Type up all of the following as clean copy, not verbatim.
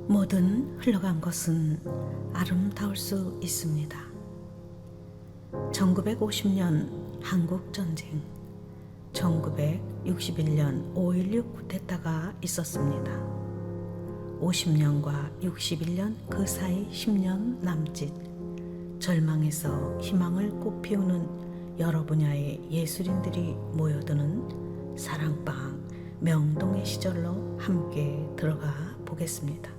뭐든 흘러간 것은 아름다울 수 있습니다. 1950년 한국전쟁, 1961년 5.16 쿠데타가 있었습니다. 50년과 61년 그 사이 10년 남짓, 절망에서 희망을 꽃피우는 여러 분야의 예술인들이 모여드는 사랑방 명동의 시절로 함께 들어가 보겠습니다.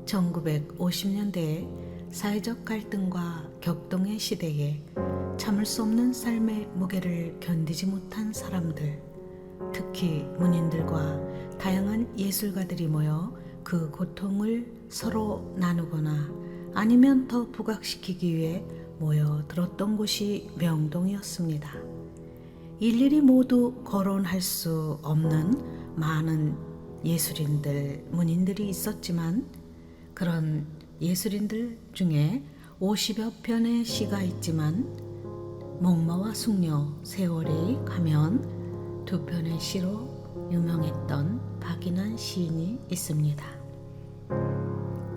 1950년대에 사회적 갈등과 격동의 시대에 참을 수 없는 삶의 무게를 견디지 못한 사람들, 특히 문인들과 다양한 예술가들이 모여 그 고통을 서로 나누거나 아니면 더 부각시키기 위해 모여들었던 곳이 명동이었습니다. 일일이 모두 거론할 수 없는 많은 예술인들, 문인들이 있었지만 그런 예술인들 중에 50여 편의 시가 있지만 목마와 숙녀, 세월이 가면 2편의 시로 유명했던 박인환 시인이 있습니다.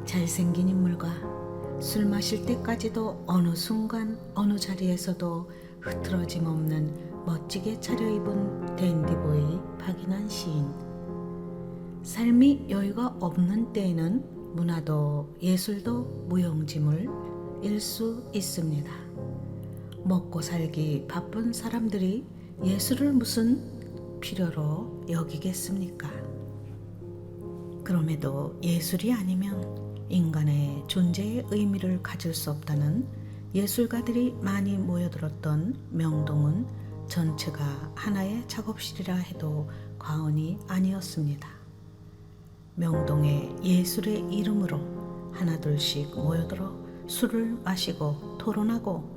잘생긴 인물과 술 마실 때까지도 어느 순간 어느 자리에서도 흐트러짐 없는 멋지게 차려입은 댄디보이 박인환 시인. 삶이 여유가 없는 때에는 문화도 예술도 무용지물일 수 있습니다. 먹고 살기 바쁜 사람들이 예술을 무슨 필요로 여기겠습니까? 그럼에도 예술이 아니면 인간의 존재의 의미를 가질 수 없다는 예술가들이 많이 모여들었던 명동은 전체가 하나의 작업실이라 해도 과언이 아니었습니다. 명동의 예술의 이름으로 하나둘씩 모여들어 술을 마시고 토론하고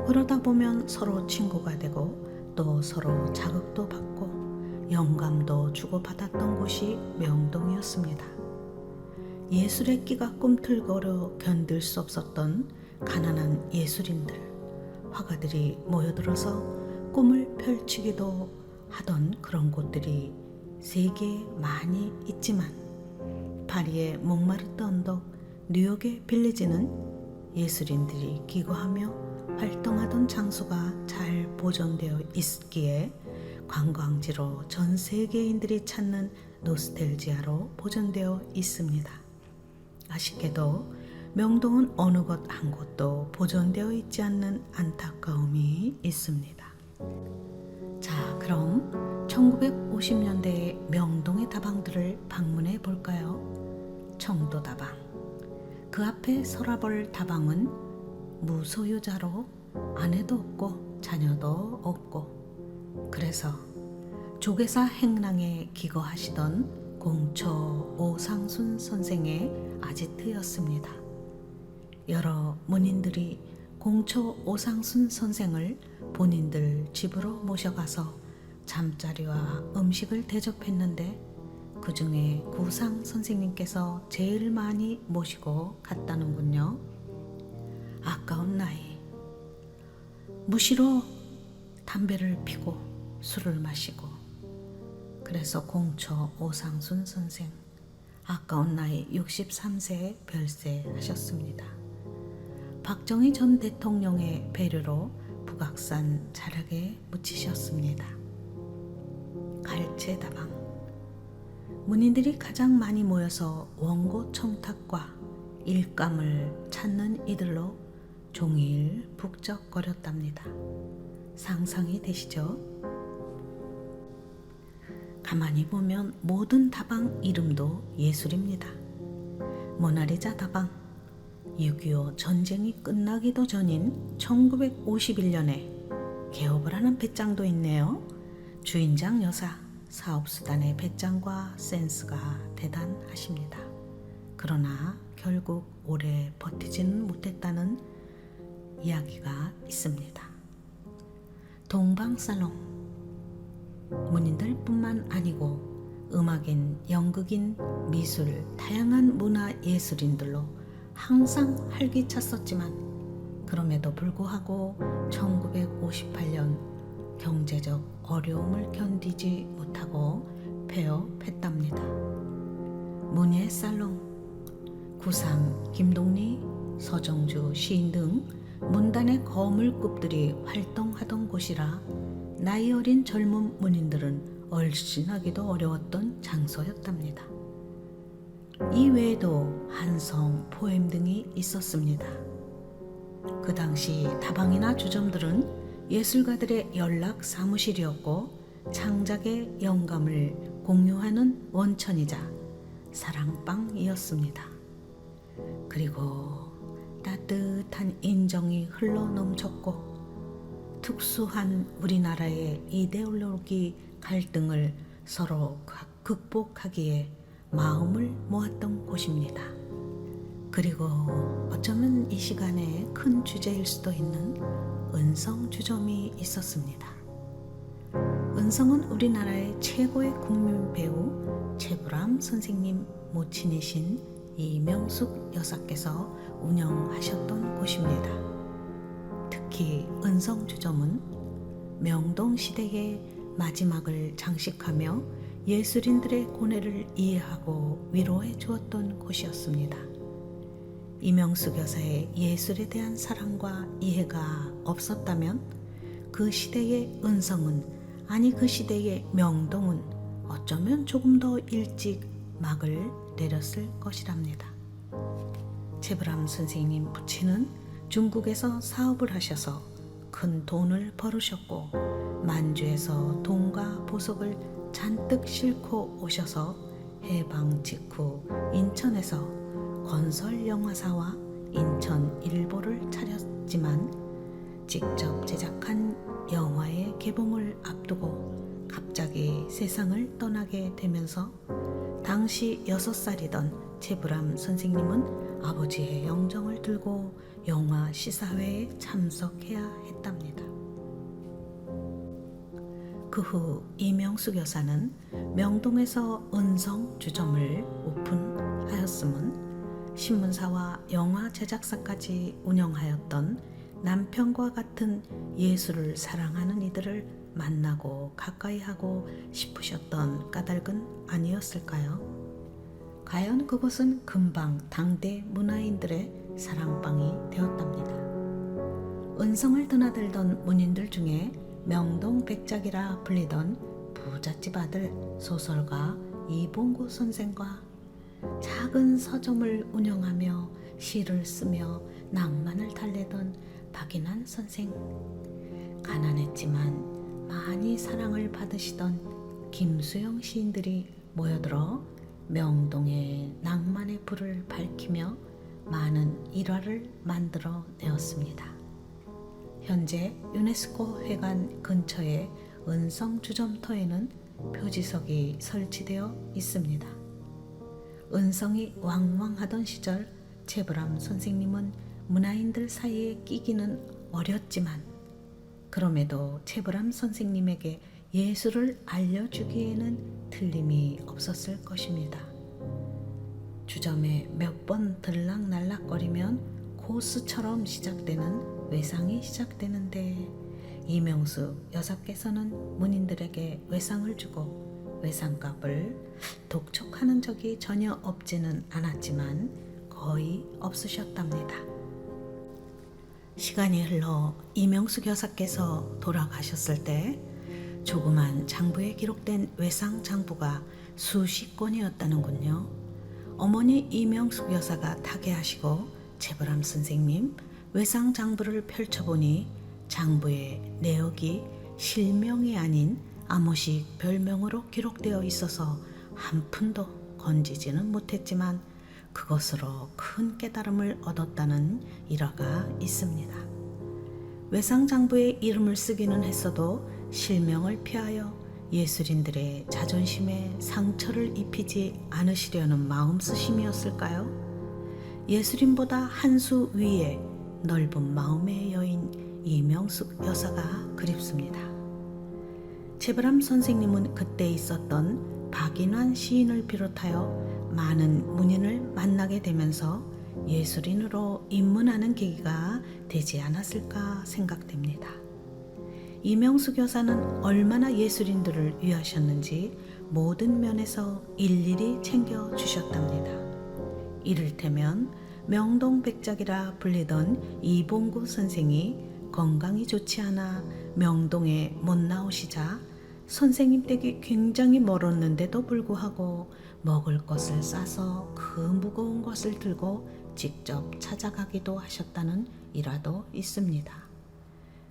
그러다 보면 서로 친구가 되고 또 서로 자극도 받고 영감도 주고받았던 곳이 명동이었습니다. 예술의 끼가 꿈틀거려 견딜 수 없었던 가난한 예술인들, 화가들이 모여들어서 꿈을 펼치기도 하던 그런 곳들이 세계에 많이 있지만 파리의 몽마르트 언덕, 뉴욕의 빌리지는 예술인들이 기거하며 활동하던 장소가 잘 보존되어 있기에 관광지로 전 세계인들이 찾는 노스텔지아로 보존되어 있습니다. 아쉽게도 명동은 어느 곳 한 곳도 보존되어 있지 않는 안타까움이 있습니다. 자, 그럼 1950년대의 명동의 다방들을 방문해 볼까요? 청도다방. 그 앞에 서라볼 다방은 무소유자로 아내도 없고 자녀도 없고, 그래서 조계사 행랑에 기거하시던 공초 오상순 선생의 아지트였습니다. 여러 문인들이 공초 오상순 선생을 본인들 집으로 모셔가서 잠자리와 음식을 대접했는데 그 중에 구상 선생님께서 제일 많이 모시고 갔다는군요. 아까운 나이, 무시로 담배를 피고 술을 마시고, 그래서 공초 오상순 선생 아까운 나이 63세에 별세하셨습니다. 박정희 전 대통령의 배려로 북악산 자락에 묻히셨습니다. 갈채다방. 문인들이 가장 많이 모여서 원고 청탁과 일감을 찾는 이들로 종일 북적거렸답니다. 상상이 되시죠? 가만히 보면 모든 다방 이름도 예술입니다. 모나리자 다방, 6.25 전쟁이 끝나기도 전인 1951년에 개업을 하는 배짱도 있네요. 주인장 여사, 사업수단의 배짱과 센스가 대단하십니다. 그러나 결국 오래 버티지는 못했다는 이야기가 있습니다. 동방살롱. 문인들뿐만 아니고 음악인, 연극인, 미술, 다양한 문화 예술인들로 항상 활기찼었지만 그럼에도 불구하고 1958년 경제적 어려움을 견디지 못하고 폐업했답니다. 문예 살롱, 구상 김동리, 서정주 시인 등 문단의 거물급들이 활동하던 곳이라 나이 어린 젊은 문인들은 얼씬하기도 어려웠던 장소였답니다. 이 외에도 한성, 포엠 등이 있었습니다. 그 당시 다방이나 주점들은 예술가들의 연락 사무실이었고 창작의 영감을 공유하는 원천이자 사랑방이었습니다. 그리고 따뜻한 인정이 흘러넘쳤고 특수한 우리나라의 이데올로기 갈등을 서로 극복하기에 마음을 모았던 곳입니다. 그리고 어쩌면 이 시간에 큰 주제일 수도 있는 은성주점이 있었습니다. 은성은 우리나라의 최고의 국민 배우 최불암 선생님 모친이신 이명숙 여사께서 운영하셨던 곳입니다. 특히 은성주점은 명동시대의 마지막을 장식하며 예술인들의 고뇌를 이해하고 위로해 주었던 곳이었습니다. 이명숙 여사의 예술에 대한 사랑과 이해가 없었다면 그 시대의 은성은, 아니 그 시대의 명동은 어쩌면 조금 더 일찍 막을 내렸을 것이랍니다. 최불암 선생님 부친은 중국에서 사업을 하셔서 큰 돈을 벌으셨고 만주에서 돈과 보석을 잔뜩 싣고 오셔서 해방 직후 인천에서 건설영화사와 인천일보를 차렸지만 직접 제작한 영화의 개봉을 앞두고 갑자기 세상을 떠나게 되면서 당시 6살이던 최불암 선생님은 아버지의 영정을 들고 영화 시사회에 참석해야 했답니다. 그 후 이명숙 여사는 명동에서 은성주점을 오픈하였음은 신문사와 영화 제작사까지 운영하였던 남편과 같은 예술을 사랑하는 이들을 만나고 가까이 하고 싶으셨던 까닭은 아니었을까요? 과연 그곳은 금방 당대 문화인들의 사랑방이 되었답니다. 은성을 드나들던 문인들 중에 명동 백작이라 불리던 부잣집 아들 소설가 이봉구 선생과 작은 서점을 운영하며 시를 쓰며 낭만을 달래던 박인환 선생, 가난했지만 많이 사랑을 받으시던 김수영 시인들이 모여들어 명동의 낭만의 불을 밝히며 많은 일화를 만들어 내었습니다. 현재 유네스코 회관 근처의 은성주점터에는 표지석이 설치되어 있습니다. 은성이 왕왕하던 시절 최불암 선생님은 문화인들 사이에 끼기는 어렸지만 그럼에도 최불암 선생님에게 예술을 알려주기에는 틀림이 없었을 것입니다. 주점에 몇 번 들락날락거리면 코스처럼 시작되는 외상이 시작되는데 이명숙 여사께서는 문인들에게 외상을 주고 외상값을 독촉하는 적이 전혀 없지는 않았지만 거의 없으셨답니다. 시간이 흘러 이명숙 여사께서 돌아가셨을 때 조그만 장부에 기록된 외상 장부가 수십 권이었다는군요. 어머니 이명숙 여사가 타계하시고 최불암 선생님 외상 장부를 펼쳐보니 장부의 내역이 실명이 아닌 아무식 별명으로 기록되어 있어서 한 푼도 건지지는 못했지만 그것으로 큰 깨달음을 얻었다는 일화가 있습니다. 외상 장부에 이름을 쓰기는 했어도 실명을 피하여 예술인들의 자존심에 상처를 입히지 않으시려는 마음쓰심이었을까요? 예술인보다 한 수 위에 넓은 마음의 여인 이명숙 여사가 그립습니다. 최불암 선생님은 그때 있었던 박인환 시인을 비롯하여 많은 문인을 만나게 되면서 예술인으로 입문하는 계기가 되지 않았을까 생각됩니다. 이명숙 여사는 얼마나 예술인들을 위하셨는지 모든 면에서 일일이 챙겨주셨답니다. 이를테면 명동백작이라 불리던 이봉구 선생이 건강이 좋지 않아 명동에 못 나오시자 선생님 댁이 굉장히 멀었는데도 불구하고 먹을 것을 싸서 그 무거운 것을 들고 직접 찾아가기도 하셨다는 일화도 있습니다.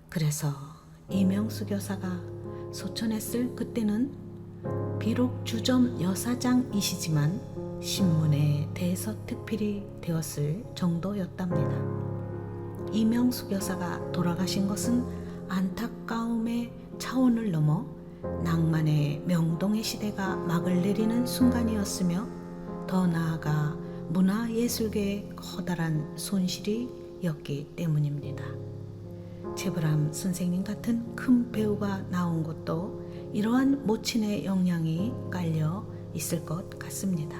그래서 이명수 교사가 소천에 쓸 그때는 비록 주점 여사장이시지만 신문에 대서특필이 되었을 정도였답니다. 이명수 교사가 돌아가신 것은 안타까움의 차원을 넘어 낭만의 명동의 시대가 막을 내리는 순간이었으며 더 나아가 문화예술계의 커다란 손실이었기 때문입니다. 최불암 선생님 같은 큰 배우가 나온 것도 이러한 모친의 영향이 깔려 있을 것 같습니다.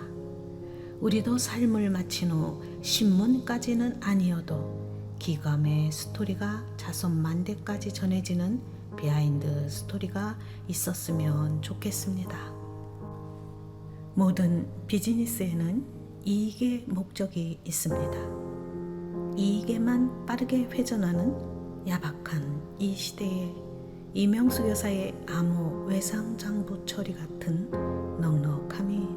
우리도 삶을 마친 후 신문까지는 아니어도 기감의 스토리가 자선만대까지 전해지는 비하인드 스토리가 있었으면 좋겠습니다. 모든 비즈니스에는 이익의 목적이 있습니다. 이익에만 빠르게 회전하는 야박한 이 시대에 이명수 교사의 암호 외상장부 처리 같은 넉넉함이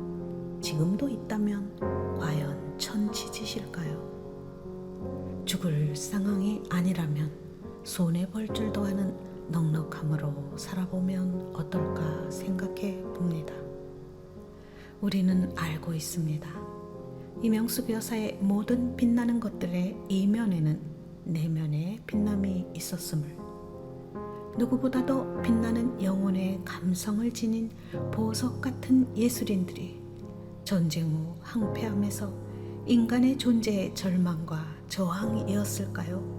지금도 있다면 과연 천지짓일까요? 죽을 상황이 아니라면 손해볼 줄도 아는 넉넉함으로 살아보면 어떨까 생각해 봅니다. 우리는 알고 있습니다. 이명수 교사의 모든 빛나는 것들의 이면에는 내면의 빛남이 있었음을, 누구보다도 빛나는 영혼의 감성을 지닌 보석 같은 예술인들이 전쟁 후 항폐함에서 인간의 존재의 절망과 저항이었을까요?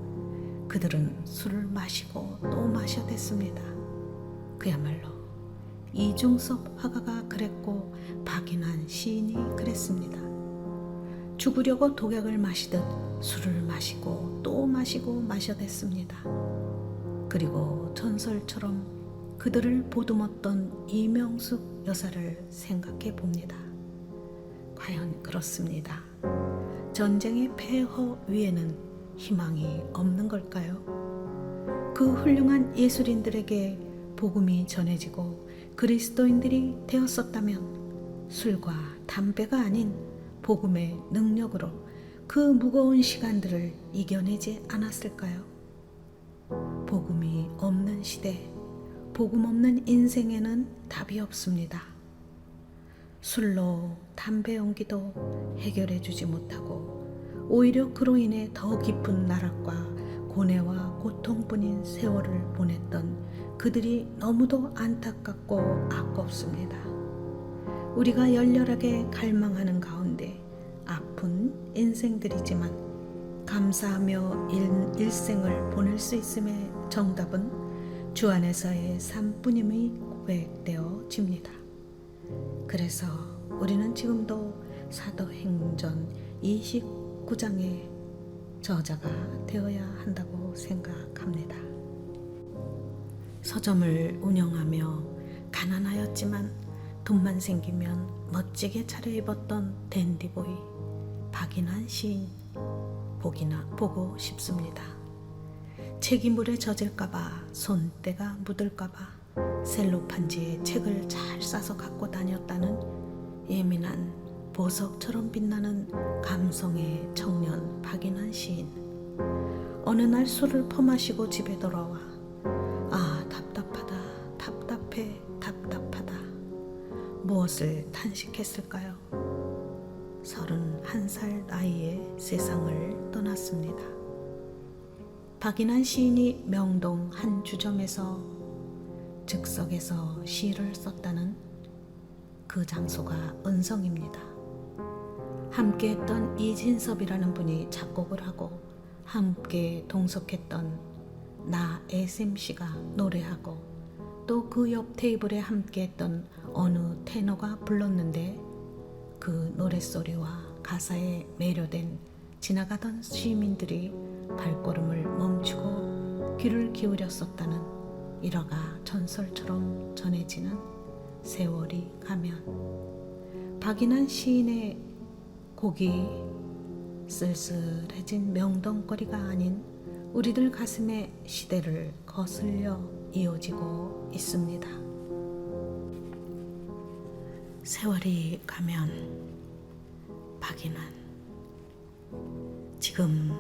그들은 술을 마시고 또 마셔댔습니다. 그야말로 이중섭 화가가 그랬고 박인환 시인이 그랬습니다. 죽으려고 독약을 마시듯 술을 마시고 또 마시고 마셔댔습니다. 그리고 전설처럼 그들을 보듬었던 이명숙 여사를 생각해 봅니다. 과연 그렇습니다. 전쟁의 폐허 위에는 희망이 없는 걸까요? 그 훌륭한 예술인들에게 복음이 전해지고 그리스도인들이 되었었다면 술과 담배가 아닌 복음의 능력으로 그 무거운 시간들을 이겨내지 않았을까요? 복음이 없는 시대, 복음 없는 인생에는 답이 없습니다. 술로 담배 연기도 해결해 주지 못하고 오히려 그로 인해 더 깊은 나락과 고뇌와 고통뿐인 세월을 보냈던 그들이 너무도 안타깝고 아깝습니다. 우리가 열렬하게 갈망하는 가운데 아픈 인생들이지만 감사하며 일생을 보낼 수 있음의 정답은 주 안에서의 삶뿐임이 고백되어집니다. 그래서 우리는 지금도 사도행전 29장의 저자가 되어야 한다고 생각합니다. 서점을 운영하며 가난하였지만 돈만 생기면 멋지게 차려입었던 댄디보이 박인환 시인 보고 싶습니다. 책이 물에 젖을까봐, 손때가 묻을까봐 셀로판지에 책을 잘 싸서 갖고 다녔다는 예민한 보석처럼 빛나는 감성의 청년 박인환 시인. 어느 날 술을 퍼마시고 집에 돌아와 답답하다, 답답해, 답답하다. 무엇을 탄식했을까요? 31살 나이에 세상을 떠났습니다. 박인환 시인이 명동 한 주점에서 즉석에서 시를 썼다는 그 장소가 은성입니다. 함께했던 이진섭이라는 분이 작곡을 하고 함께 동석했던 나 SMC가 노래하고 또 그 옆 테이블에 함께했던 어느 테너가 불렀는데 그 노랫소리와 가사에 매료된 지나가던 시민들이 발걸음을 멈추고 귀를 기울였었다는 일화가 전설처럼 전해지는 세월이 가면 박인환 시인의 곡이 쓸쓸해진 명덩거리가 아닌 우리들 가슴에 시대를 거슬려 이어지고 있습니다. 세월이 가면 박인환, 지금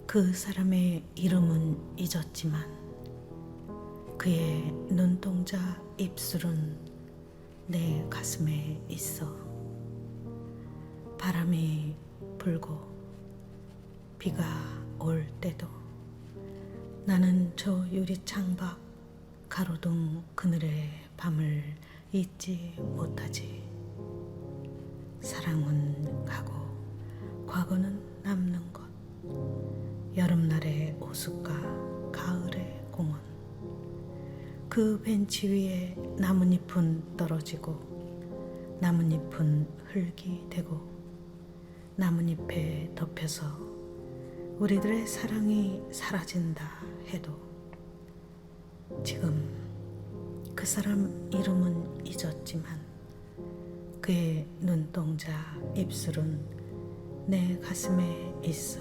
그 사람의 이름은 잊었지만 그의 눈동자 입술은 내 가슴에 있어. 바람이 불고 비가 올 때도 나는 저 유리창 밖 가로등 그늘의 밤을 잊지 못하지. 사랑은 가고 과거는 남는 것. 여름날의 호숫가, 가을의 공원. 그 벤치 위에 나뭇잎은 떨어지고 나뭇잎은 흙이 되고 나뭇잎에 덮여서 우리들의 사랑이 사라진다 해도 지금 그 사람 이름은 잊었지만 그의 눈동자 입술은 내 가슴에 있어.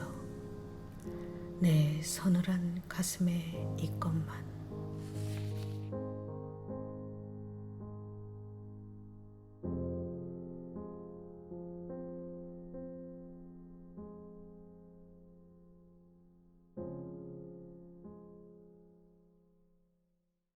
내 서늘한 가슴에 있건만.